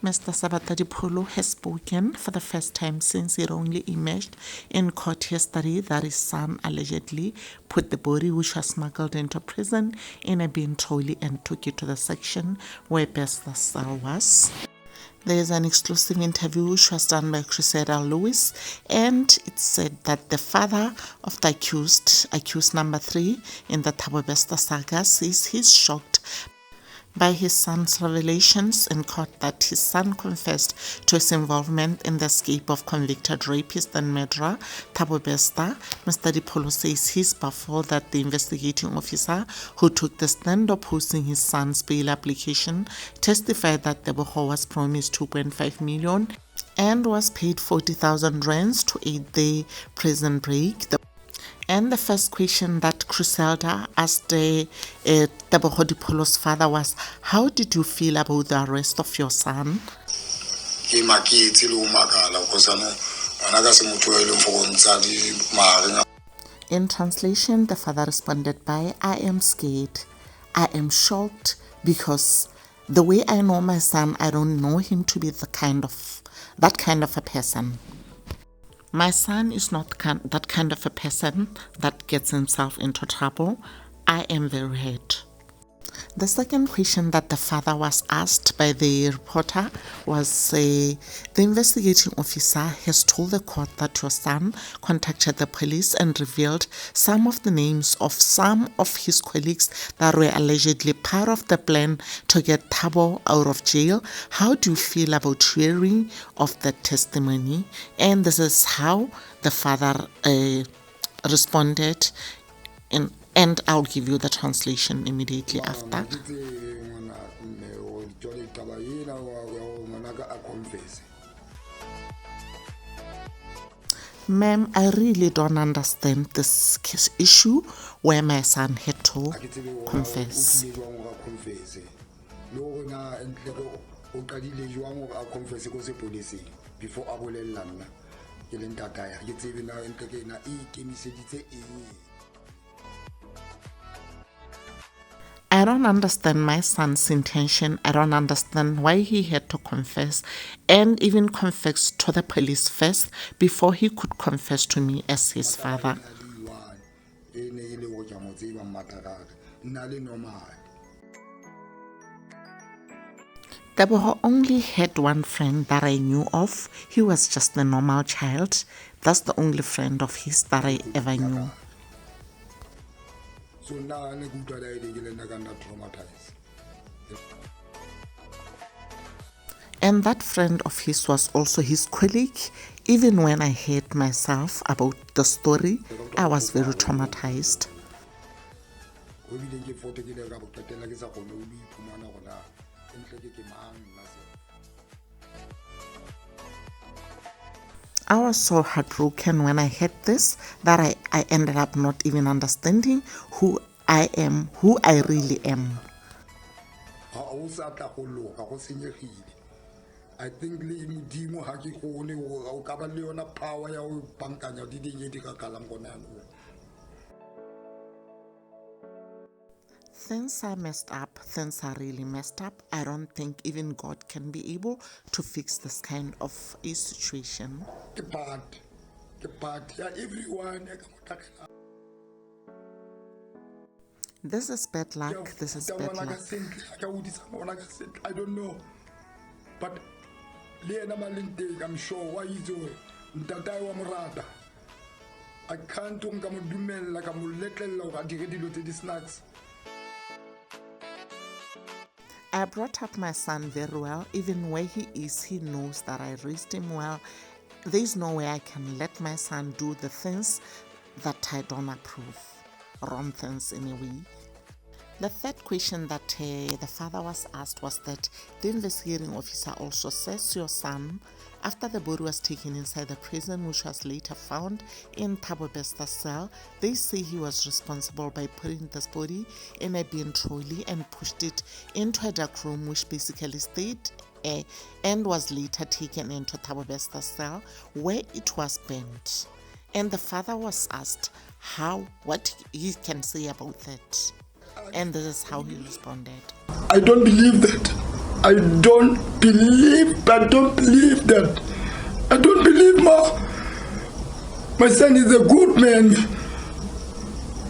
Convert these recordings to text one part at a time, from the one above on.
Mr. Teboho Lipholo has spoken for the first time since it only emerged in court yesterday that his son allegedly put the body, which was smuggled into prison, in a bin trolley and took it to the section where Bester's cell was. There is an exclusive interview which was done by Chriselda, and it said that the father of the accused number 3 in the Thabo Bester saga, says he's shocked by his son's revelations in court that his son confessed to his involvement in the escape of convicted rapist and murderer Thabo Bester. Mr. Lipholo says he's baffled that the investigating officer who took the stand opposing his son's bail application testified that Teboho was promised 2.5 million and was paid 40,000 rands to aid the prison break. And the first question that Chriselda asked Teboho Lipholo's father was, how did you feel about the arrest of your son? In translation, the father responded by, I am scared. I am shocked because the way I know my son, I don't know him to be that kind of a person. My son is not that kind of a person that gets himself into trouble. I am very hurt. The second question that the father was asked by the reporter was, the investigating officer has told the court that your son contacted the police and revealed some of the names of some of his colleagues that were allegedly part of the plan to get Thabo out of jail. How do you feel about hearing of that testimony? And this is how the father responded and I'll give you the translation immediately after. Ma'am, I really don't understand this issue where my son had to confess. I don't understand my son's intention. I don't understand why he had to confess and even confess to the police first before he could confess to me as his father. Teboho only had one friend that I knew of. He was just a normal child. That's the only friend of his that I ever knew. So now I'm traumatized. And that friend of his was also his colleague. Even when I heard myself about the story, I was very traumatized. I was so heartbroken when I heard this that I ended up not even understanding who I am, who I really am. I think things are messed up, things are really messed up. I don't think even God can be able to fix this kind of a situation. This is bad luck, this is bad luck. I don't know. But I'm sure why you do it. I can't do like I'm little snacks. I brought up my son very well. Even where he is, he knows that I raised him well. There's no way I can let my son do the things that I don't approve. Wrong things anyway. The third question that the father was asked was that the investigating officer also says your son, after the body was taken inside the prison, which was later found in Thabo Bester's cell, they say he was responsible by putting this body in a bin trolley and pushed it into a dark room, which basically stayed and was later taken into Thabo Bester's cell, where it was burnt. And the father was asked what he can say about that. And this is how he responded. I don't believe that. I don't believe that. I don't believe, Ma. My son is a good man.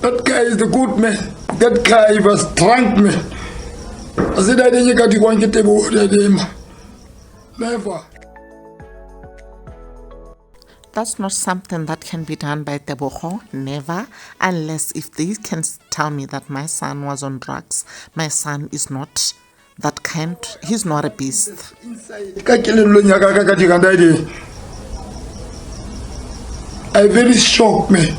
That guy is a good man. That guy was drunk, man. I said, I didn't get to go and get Teboho. Never. That's not something that can be done by Teboho, never, unless if they can tell me that my son was on drugs. My son is not that kind, he's not a beast. I'm very shocked, man.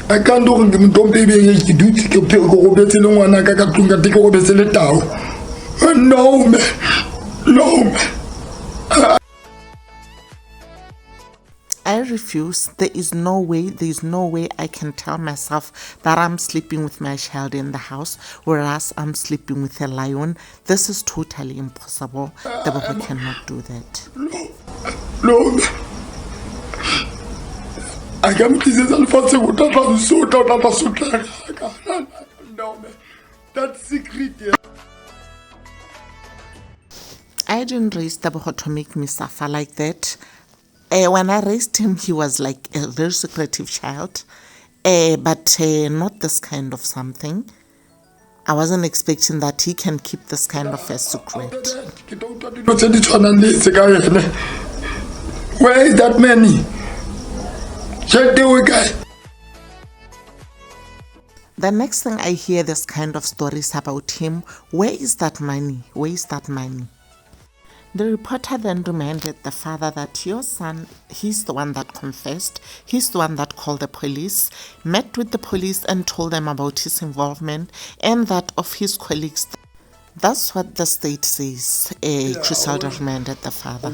I can't do it. No, man. No, man. I refuse. There is no way I can tell myself that I'm sleeping with my child in the house, whereas I'm sleeping with a lion. This is totally impossible. The Teboho cannot do that. No. I can't do this. No, man. That's secret. Yeah. I didn't raise Teboho to make me suffer like that. When I raised him, he was like a very secretive child, but not this kind of something. I wasn't expecting that he can keep this kind of a secret. Where is that money? The next thing I hear this kind of stories about him, where is that money? Where is that money? The reporter then reminded the father that your son, he's the one that confessed, he's the one that called the police, met with the police and told them about his involvement and that of his colleagues. That's what the state says, Chriselda reminded the father.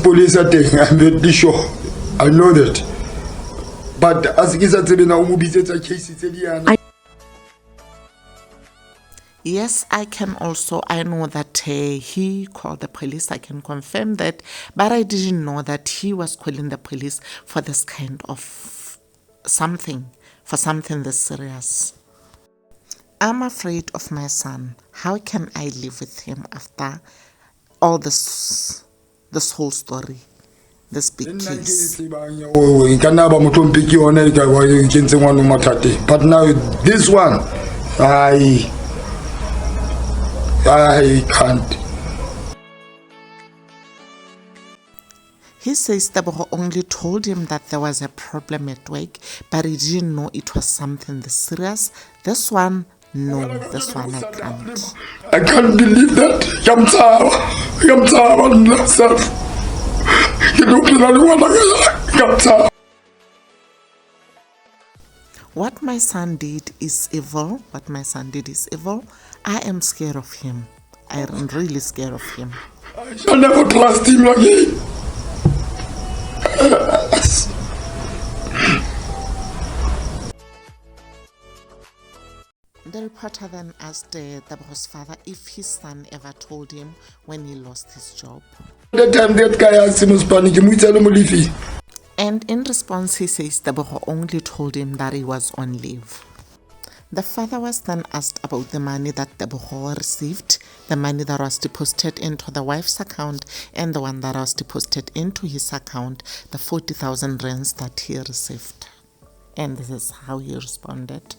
Police are taking, I'm very sure. I know that. But as it is, yes, I know that he called the police, I can confirm that, but I didn't know that he was calling the police for this kind of something, for something this serious. I'm afraid of my son. How can I live with him after all this whole story, this big case? But now this one, I can't. He says Teboho only told him that there was a problem at work, but he didn't know it was something this serious. This one, no, this one I can't. I can't believe that. What my son did is evil. I am scared of him. I am really scared of him. I shall never trust him again. The reporter then asked Teboho's father if his son ever told him when he lost his job. The time that guy asked him, and in response, he says Teboho only told him that he was on leave. The father was then asked about the money that Teboho received, the money that was deposited into the wife's account and the one that was deposited into his account, the 40,000 rands that he received. And this is how he responded.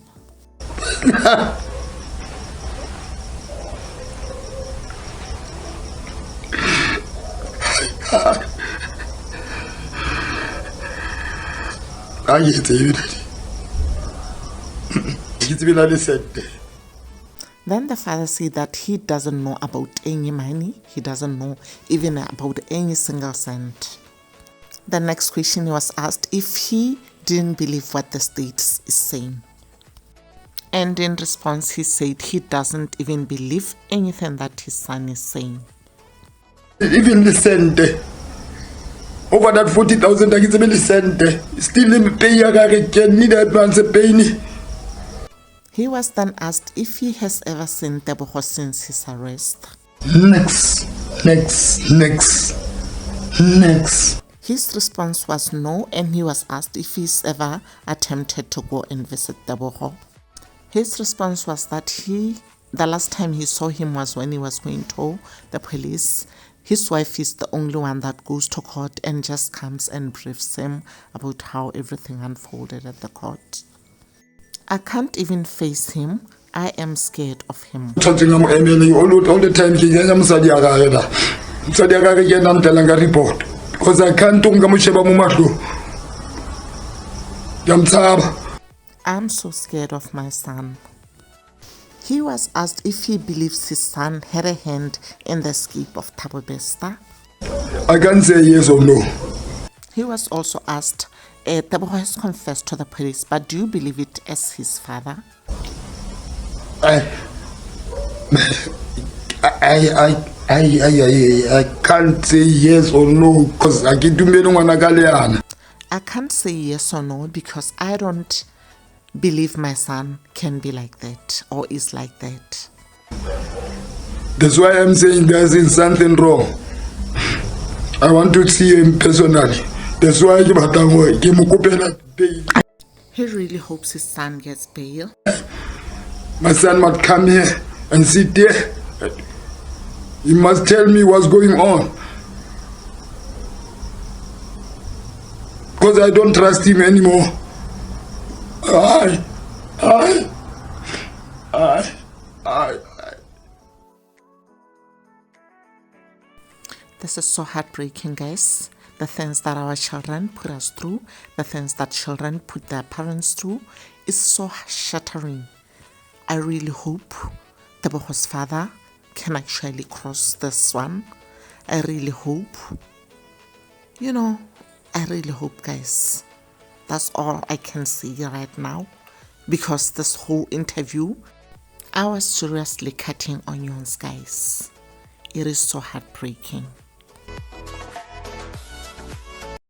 Then the father said that he doesn't know about any money. He doesn't know even about any single cent. The next question he was asked if he didn't believe what the state is saying. And in response, he said he doesn't even believe anything that his son is saying. Even the cent, over that 40,000, I get the cent, still in pay, I can need advance a penny. He was then asked if he has ever seen Teboho since his arrest. Next. His response was no, and he was asked if he's ever attempted to go and visit Teboho. His response was that he The last time he saw him was when he was going to the police. His wife is the only one that goes to court and just comes and briefs him about how everything unfolded at the court. I can't even face him. I am scared of him. All the time report because I can't I'm so scared of my son. He was asked if he believes his son had a hand in the escape of Thabo Bester. I can't say yes or no. He was also asked, Teboho has confessed to the police, but do you believe it as his father? I can't say yes or no because I can't say yes or no because I don't believe my son can be like that or is like that. That's why I'm saying there's something wrong. I want to see him personally. That's why he really hopes his son gets bail. My son must come here and sit there. He must tell me what's going on. Because I don't trust him anymore. This is so heartbreaking, guys. The things that our children put us through, the things that children put their parents through, is so shattering. I really hope Teboho's father can actually cross this one. I really hope. I really hope, guys. That's all I can say right now. Because this whole interview, I was seriously cutting onions, guys. It is so heartbreaking.